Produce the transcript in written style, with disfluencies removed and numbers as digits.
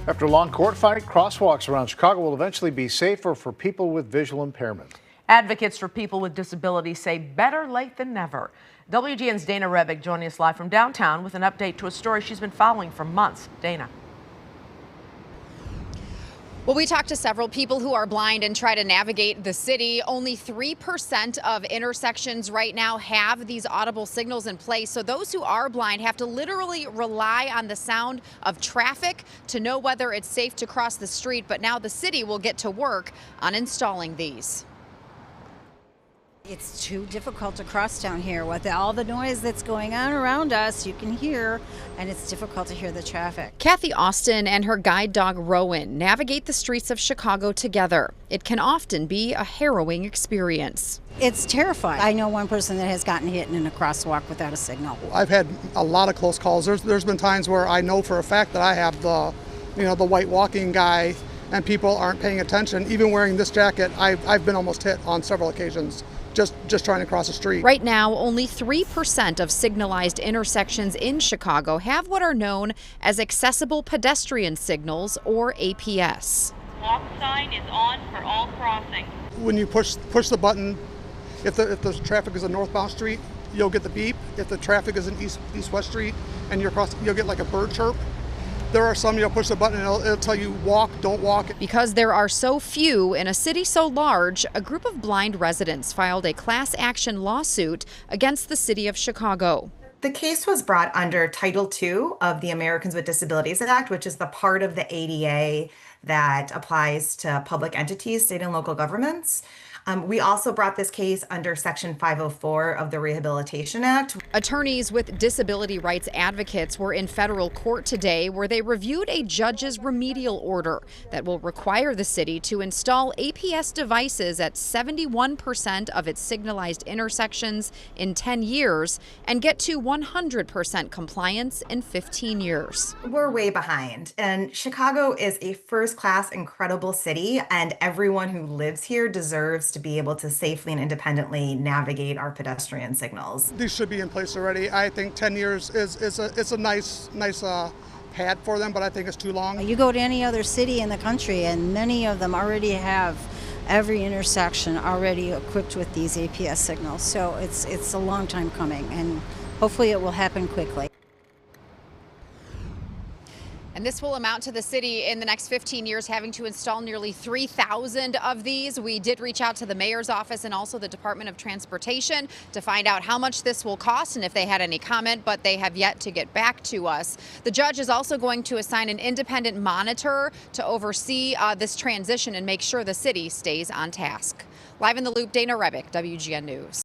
After a long court fight, crosswalks around Chicago will eventually be safer for people with visual impairment. Advocates for people with disabilities say better late than never. WGN's Dana Rebik joining us live from downtown with an update to a story she's been following for months. Dana. Well, we talked to several people who are blind and try to navigate the city. Only 3% of intersections right now have these audible signals in place. So those who are blind have to literally rely on the sound of traffic to know whether it's safe to cross the street. But now the city will get to work on installing these. It's too difficult to cross down here. With all the noise that's going on around us, you can hear, and it's difficult to hear the traffic. Kathy Austin and her guide dog Rowen navigate the streets of Chicago together. It can often be a harrowing experience. It's terrifying. I know one person that has gotten hit in a crosswalk without a signal. I've had a lot of close calls. There's been times where I know for a fact that I have the white walking guy, and people aren't paying attention. Even wearing this jacket, I've been almost hit on several occasions. Just trying to cross the street. Right now, only 3% of signalized intersections in Chicago have what are known as accessible pedestrian signals, or APS. Walk sign is on for all crossings. When you push the button, if the traffic is a northbound street, you'll get the beep. If the traffic is an east-west street and you're crossing, you'll get like a bird chirp. There are some you'll push the button and it'll tell you walk, don't walk. Because there are so few in a city so large, a group of blind residents filed a class action lawsuit against the city of Chicago. The case was brought under Title II of the Americans with Disabilities Act, which is the part of the ADA that applies to public entities, state and local governments. We also brought this case under Section 504 of the Rehabilitation Act. Attorneys with disability rights advocates were in federal court today where they reviewed a judge's remedial order that will require the city to install APS devices at 71% of its signalized intersections in 10 years and get to 100% compliance in 15 years. We're way behind, and Chicago is a first-class, incredible city, and everyone who lives here deserves to be able to safely and independently navigate our pedestrian signals. These should be in place already. I think 10 years is a nice pad for them, but I think it's too long. You go to any other city in the country, and many of them already have every intersection already equipped with these APS signals. So it's a long time coming, and hopefully it will happen quickly. And this will amount to the city in the next 15 years having to install nearly 3,000 of these. We did reach out to the mayor's office and also the Department of Transportation to find out how much this will cost and if they had any comment, but they have yet to get back to us. The judge is also going to assign an independent monitor to oversee this transition and make sure the city stays on task. Live in the Loop, Dana Rebik, WGN News.